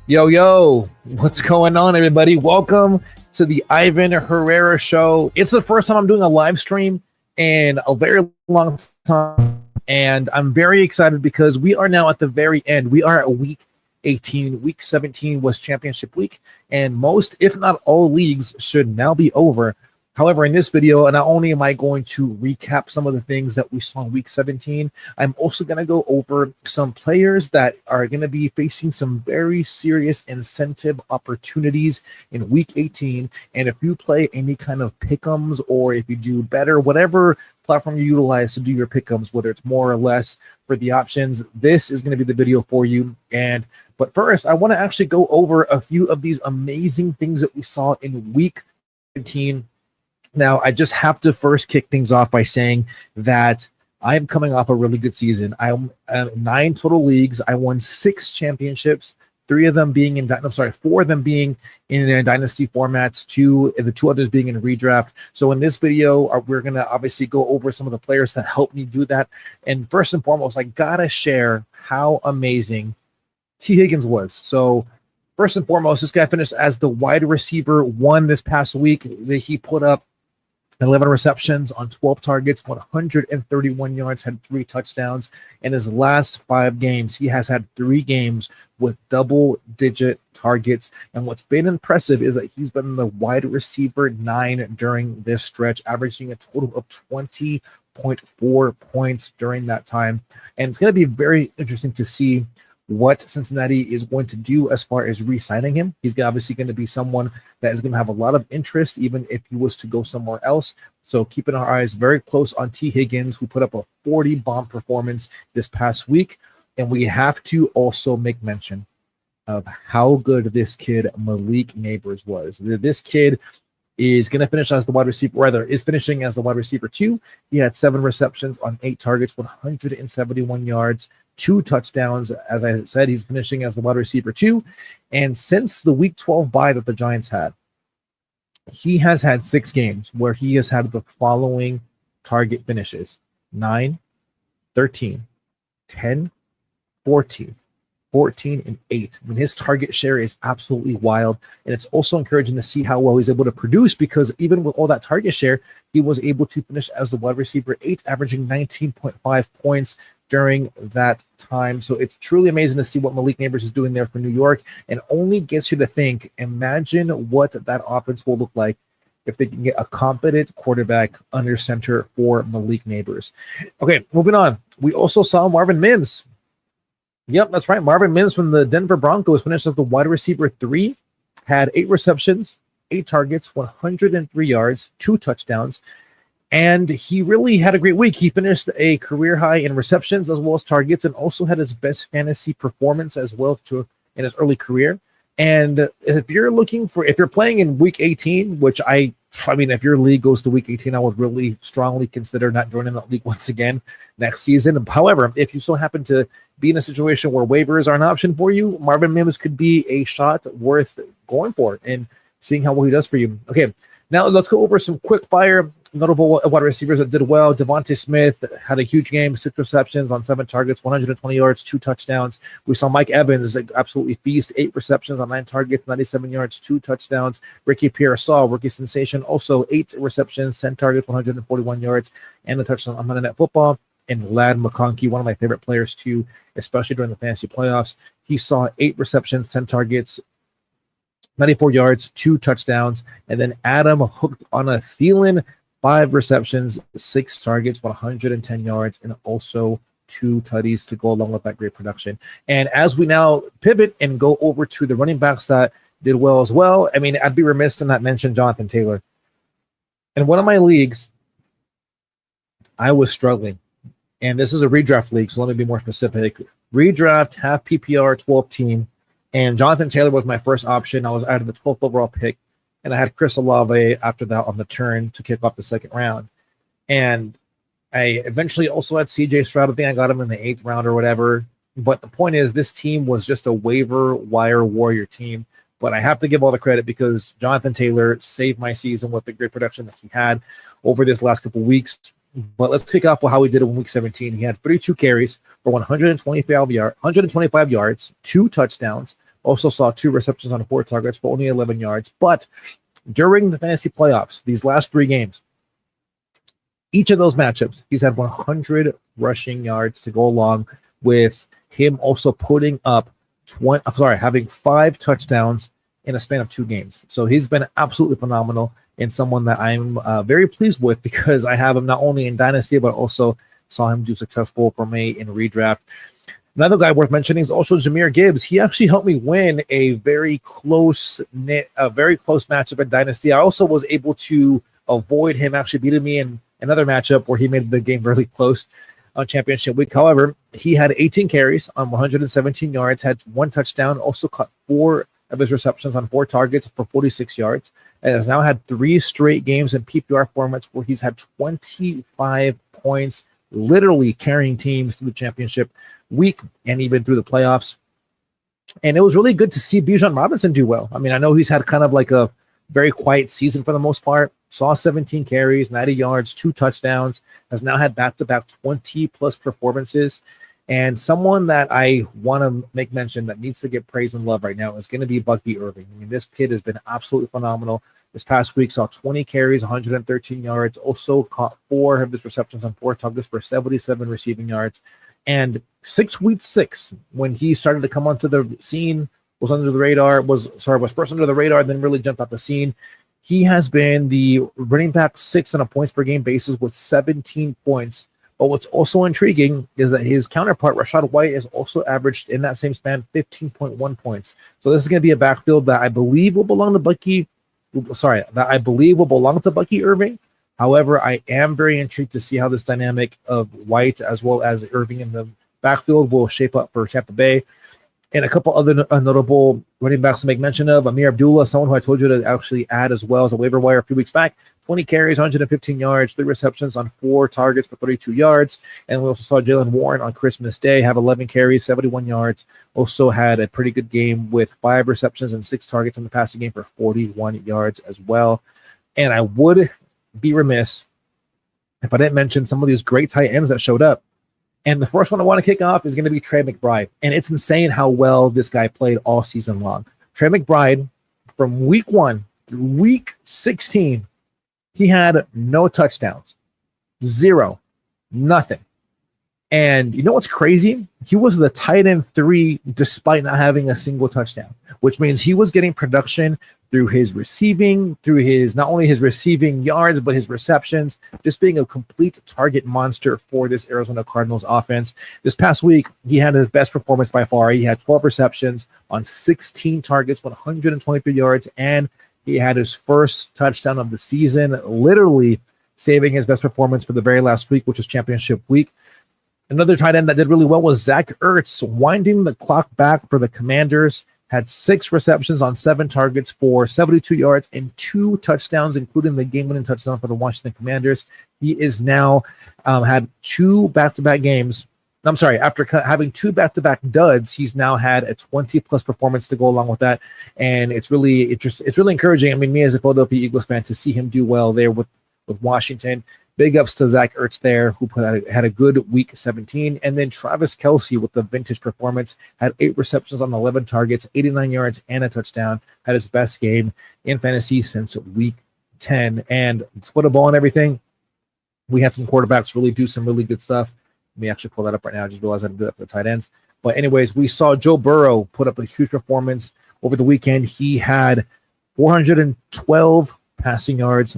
Yo, yo, what's going on, everybody? Welcome to the Ivan Herrera Show. It's the first time I'm doing a live stream in a very long time, and I'm very excited because we are now at the very end. We are at week 18. Week 17 was championship week, and most, if not all, leagues should now be over. However, in this video, not only am I going to recap some of the things that we saw in week 17, I'm also going to go over some players that are going to be facing some very serious incentive opportunities in week 18. And if you play any kind of pick'ems, or if you do better, whatever platform you utilize to do your pick'ems, whether it's more or less for the options, this is going to be the video for you. But first, I want to actually go over a few of these amazing things that we saw in week 17. Now, I just have to first kick things off by saying that I am coming off a really good season. I'm 9 total leagues. I won 6 championships, 4 of them being in dynasty formats, the 2 others being in redraft. So in this video, we're going to obviously go over some of the players that helped me do that. And first and foremost, I got to share how amazing T. Higgins was. So first and foremost, this guy finished as the wide receiver 1 this past week. He put up 11 receptions on 12 targets, 131 yards, had 3 touchdowns. In his last 5 games, he has had 3 games with double-digit targets. And what's been impressive is that he's been the wide receiver 9 during this stretch, averaging a total of 20.4 points during that time. And it's going to be very interesting to see what Cincinnati is going to do as far as re-signing him. He's obviously going to be someone that is going to have a lot of interest, even if he was to go somewhere else. So keeping our eyes very close on T. Higgins, who put up a 40 bomb performance this past week. And we have to also make mention of how good this kid, Malik Neighbors, was. This kid is going to finish as the wide receiver, is finishing as the wide receiver 2. He had 7 receptions on 8 targets, 171 yards, 2 touchdowns. As I said, he's finishing as the wide receiver 2. And since the week 12 bye that the Giants had, he has had 6 games where he has had the following target finishes: 9, 13, 10, 14, 14, and 8. I mean, his target share is absolutely wild. And it's also encouraging to see how well he's able to produce, because even with all that target share, he was able to finish as the wide receiver 8, averaging 19.5 points during that time. So it's truly amazing to see what Malik Neighbors is doing there for New York, and only gets you to think, imagine what that offense will look like if they can get a competent quarterback under center for Malik Neighbors. Okay, moving on. We also saw Marvin Mims. Yep, that's right. Marvin Mims from the Denver Broncos finished as the wide receiver 3, had 8 receptions, 8 targets, 103 yards, 2 touchdowns. And he really had a great week. He finished a career high in receptions as well as targets, and also had his best fantasy performance as well in his early career. And if you're playing in week 18, which I mean, if your league goes to week 18, I would really strongly consider not joining that league once again next season. However, if you so happen to be in a situation where waivers are an option for you, Marvin Mims could be a shot worth going for and seeing how well he does for you. Okay, now let's go over some quick fire notable wide receivers that did well. Devontae Smith had a huge game, 6 receptions on 7 targets, 120 yards, 2 touchdowns. We saw Mike Evans absolutely feast, 8 receptions on 9 targets, 97 yards, 2 touchdowns. Ricky Pearsall, rookie sensation, also 8 receptions, 10 targets, 141 yards, and a touchdown on Monday Night Football. And Ladd McConkey, one of my favorite players too, especially during the fantasy playoffs. He saw 8 receptions, 10 targets, 94 yards, 2 touchdowns. And then Adam hooked on a Thielen, 5 receptions, 6 targets, 110 yards, and also 2 tutties to go along with that great production. And as we now pivot and go over to the running backs that did well as well, I mean, I'd be remiss to not mention Jonathan Taylor. In one of my leagues, I was struggling. And this is a redraft league, so let me be more specific. Redraft, half PPR, 12 team. And Jonathan Taylor was my first option. I was out of the 12th overall pick. And I had Chris Olave after that on the turn to kick off the second round. And I eventually also had CJ Stroud. I think I got him in the 8th round or whatever. But the point is, this team was just a waiver wire warrior team. But I have to give all the credit because Jonathan Taylor saved my season with the great production that he had over this last couple weeks. But let's kick off with how he did it in week 17. He had 32 carries for 125 yards, 2 touchdowns, Also saw 2 receptions on 4 targets for only 11 yards. But during the fantasy playoffs, these last 3 games, each of those matchups, he's had 100 rushing yards to go along with him also putting up having 5 touchdowns in a span of 2 games. So he's been absolutely phenomenal and someone that I'm very pleased with because I have him not only in Dynasty, but also saw him do successful for me in redraft. Another guy worth mentioning is also Jahmyr Gibbs. He actually helped me win a very close matchup in Dynasty. I also was able to avoid him actually beating me in another matchup where he made the game really close on championship week. However, he had 18 carries on 117 yards, had 1 touchdown, also caught 4 of his receptions on 4 targets for 46 yards, and has now had 3 straight games in PPR formats where he's had 25 points, literally carrying teams through the championship week and even through the playoffs. And it was really good to see Bijan Robinson do well. I mean, I know he's had kind of like a very quiet season for the most part. Saw 17 carries, 90 yards, 2 touchdowns, has now had back-to-back 20-plus performances. And someone that I want to make mention that needs to get praise and love right now is going to be Bucky Irving. I mean, this kid has been absolutely phenomenal. This past week saw 20 carries, 113 yards, also caught 4 of his receptions on 4 targets for 77 receiving yards. And week 6, when he started to come onto the scene, was first under the radar, then really jumped off the scene. He has been the running back 6 on a points per game basis with 17 points. But what's also intriguing is that his counterpart, Rachaad White, has also averaged in that same span 15.1 points. So this is going to be a backfield that I believe will belong to Bucky Irving. However, I am very intrigued to see how this dynamic of White as well as Irving in the backfield will shape up for Tampa Bay. And a couple other notable running backs to make mention of: Amir Abdullah, someone who I told you to actually add as well as a waiver wire a few weeks back. 20 carries, 115 yards, 3 receptions on 4 targets for 32 yards. And we also saw Jaylen Warren on Christmas Day have 11 carries, 71 yards. Also had a pretty good game with 5 receptions and 6 targets in the passing game for 41 yards as well. And I would be remiss if I didn't mention some of these great tight ends that showed up. And the first one I want to kick off is going to be Trey McBride. And it's insane how well this guy played all season long. Trey McBride, from week 1 through week 16, he had no touchdowns. 0. Nothing. And you know what's crazy? He was the tight end 3 despite not having a single touchdown, which means he was getting production through his receiving, not only his receiving yards, but his receptions, just being a complete target monster for this Arizona Cardinals offense. This past week, he had his best performance by far. He had 12 receptions on 16 targets, 123 yards, and he had his first touchdown of the season, literally saving his best performance for the very last week, which was championship week. Another tight end that did really well was Zach Ertz, winding the clock back for the Commanders. Had 6 receptions on 7 targets for 72 yards and 2 touchdowns, including the game-winning touchdown for the Washington Commanders. He is now had 2 back-to-back games. I'm sorry, after having 2 back-to-back duds, he's now had a 20-plus performance to go along with that. And it's really encouraging. I mean, me as a Philadelphia Eagles fan, to see him do well there with Washington. Big ups to Zach Ertz there, who had a good week 17. And then Travis Kelce with the vintage performance, had 8 receptions on 11 targets, 89 yards, and a touchdown. Had his best game in fantasy since week 10. And split a ball and everything. We had some quarterbacks really do some really good stuff. Let me actually pull that up right now. I just realized I didn't do that for the tight ends. But anyways, we saw Joe Burrow put up a huge performance over the weekend. He had 412 passing yards,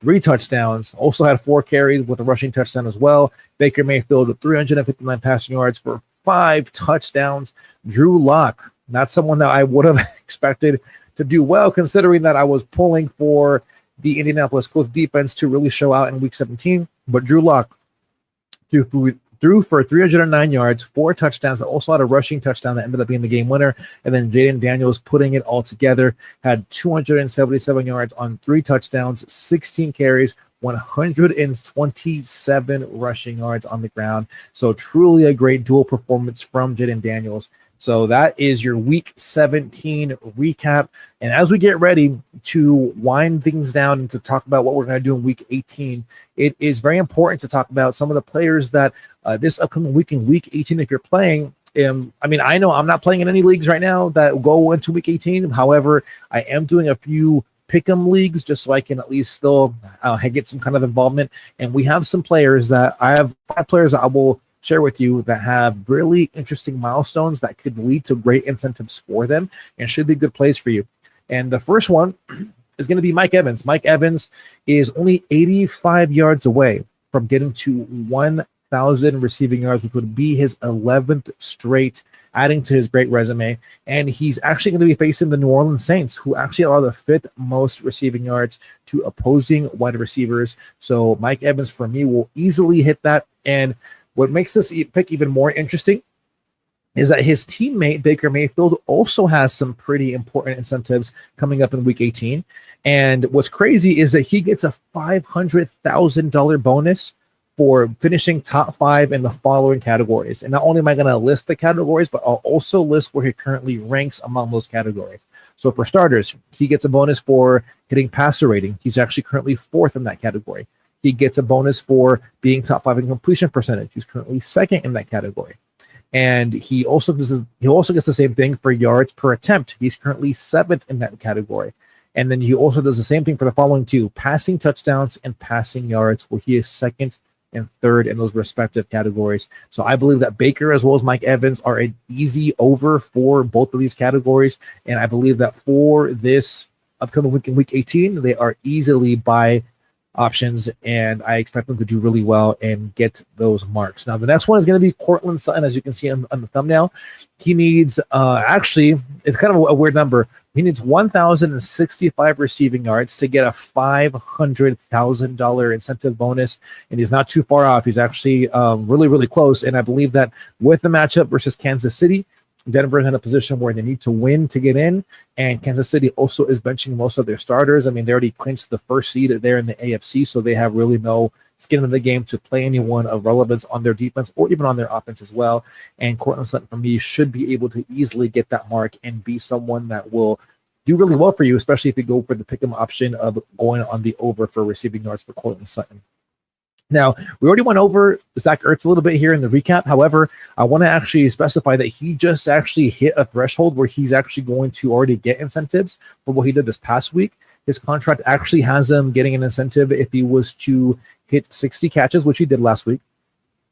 3 touchdowns, also had 4 carries with a rushing touchdown as well. Baker Mayfield with 359 passing yards for 5 touchdowns. Drew Lock, not someone that I would have expected to do well, considering that I was pulling for the Indianapolis Colts defense to really show out in week 17. But Drew Lock threw for 309 yards, 4 touchdowns, also had a rushing touchdown that ended up being the game winner. And then Jaden Daniels putting it all together, had 277 yards on 3 touchdowns, 16 carries, 127 rushing yards on the ground. So truly a great dual performance from Jaden Daniels. So that is your week 17 recap. And as we get ready to wind things down and to talk about what we're going to do in week 18, it is very important to talk about some of the players that this upcoming week in week 18, if you're playing, I mean, I know I'm not playing in any leagues right now that go into week 18. However, I am doing a few pick'em leagues just so I can at least still get some kind of involvement. And we have some players that I have 5 players that I will share with you that have really interesting milestones that could lead to great incentives for them and should be good plays for you. And the first one is going to be Mike Evans. Mike Evans is only 85 yards away from getting to 1,000 receiving yards, which would be his 11th straight, adding to his great resume. And he's actually going to be facing the New Orleans Saints, who actually are the 5th most receiving yards to opposing wide receivers. So Mike Evans, for me, will easily hit that. And what makes this pick even more interesting is that his teammate, Baker Mayfield, also has some pretty important incentives coming up in Week 18. And what's crazy is that he gets a $500,000 bonus for finishing top 5 in the following categories. And not only am I going to list the categories, but I'll also list where he currently ranks among those categories. So for starters, he gets a bonus for hitting passer rating. He's actually currently 4th in that category. He gets a bonus for being top 5 in completion percentage. He's currently 2nd in that category. And he also gets the same thing for yards per attempt. He's currently 7th in that category. And then he also does the same thing for the following 2, passing touchdowns and passing yards, where he is 2nd and 3rd in those respective categories. So I believe that Baker as well as Mike Evans are an easy over for both of these categories. And I believe that for this upcoming week in Week 18, they are easily buy options, and I expect them to do really well and get those marks. Now, the next one is going to be Courtland Sutton, as you can see on the thumbnail. He needs, actually, it's kind of a weird number. He needs 1,065 receiving yards to get a $500,000 incentive bonus, and he's not too far off. He's actually really, really close, and I believe that with the matchup versus Kansas City, Denver is in a position where they need to win to get in, and Kansas City also is benching most of their starters. I mean, they already clinched the first seed there in the AFC, so they have really no skin in the game to play anyone of relevance on their defense or even on their offense as well. And Courtland Sutton, for me, should be able to easily get that mark and be someone that will do really well for you, especially if you go for the pick'em option of going on the over for receiving yards for Courtland Sutton. Now, we already went over Zach Ertz a little bit here in the recap. However, I want to actually specify that he just actually hit a threshold where he's actually going to already get incentives for what he did this past week. His contract actually has him getting an incentive if he was to hit 60 catches, which he did last week,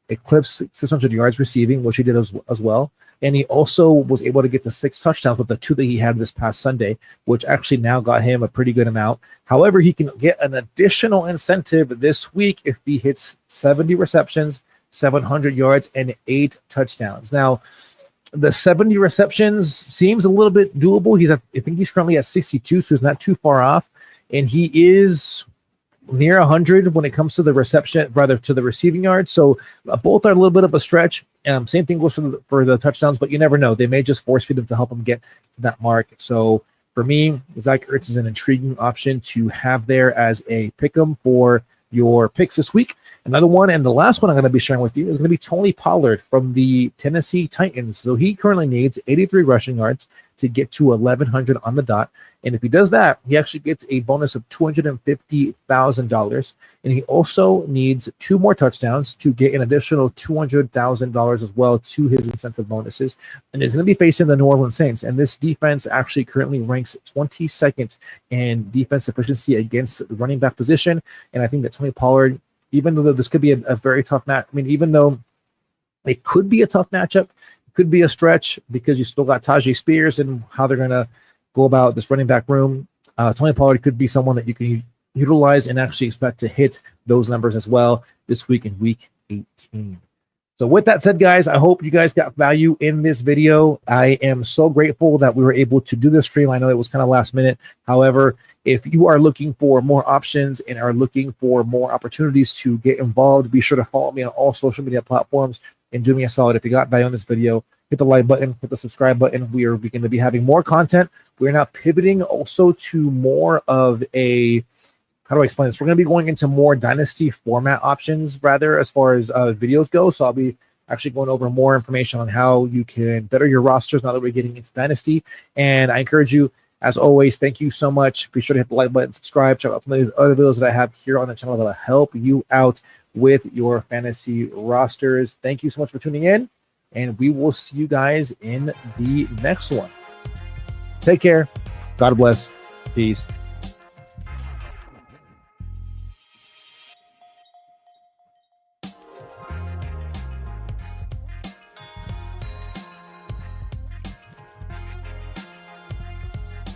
eclipse 600 yards receiving, which he did as well. And he also was able to get to 6 touchdowns with the 2 that he had this past Sunday, which actually now got him a pretty good amount. However, he can get an additional incentive this week if he hits 70 receptions, 700 yards, and 8 touchdowns. Now, the 70 receptions seems a little bit doable. I think he's currently at 62, so he's not too far off. And he is near 100 when it comes to the receiving yards. So both are a little bit of a stretch. Same thing goes for the touchdowns, but you never know. They may just force feed them to help them get to that mark. So for me, Zach Ertz is an intriguing option to have there as a pick'em for your picks this week. Another one, and the last one I'm going to be sharing with you, is going to be Tony Pollard from the Tennessee Titans. So he currently needs 83 rushing yards to get to 1,100 on the dot. And if he does that, he actually gets a bonus of $250,000. And he also needs 2 more touchdowns to get an additional $200,000 as well to his incentive bonuses. And he's going to be facing the New Orleans Saints. And this defense actually currently ranks 22nd in defense efficiency against the running back position. And I think that Tony Pollard, even though this could be a very tough match, I mean, even though it could be a tough matchup, it could be a stretch because you still got Tajay Spears and how they're going to go about this running back room. Tony Pollard could be someone that you can utilize and actually expect to hit those numbers as well this week in Week 18. So with that said, guys, I hope you guys got value in this video. I am so grateful that we were able to do this stream. I know it was kind of last minute. However, if you are looking for more options and are looking for more opportunities to get involved, be sure to follow me on all social media platforms and do me a solid. If you got value on this video, hit the like button, hit the subscribe button. We are going to be having more content. We're now pivoting also to more of a, how do I explain this? We're going to be going into more dynasty format options, rather, as far as videos go. So I'll be actually going over more information on how you can better your rosters now that we're getting into dynasty. And I encourage you, as always, thank you so much. Be sure to hit the like button, subscribe, check out some of these other videos that I have here on the channel that will help you out with your fantasy rosters. Thank you so much for tuning in. and we will see you guys in the next one. Take care. God bless. Peace.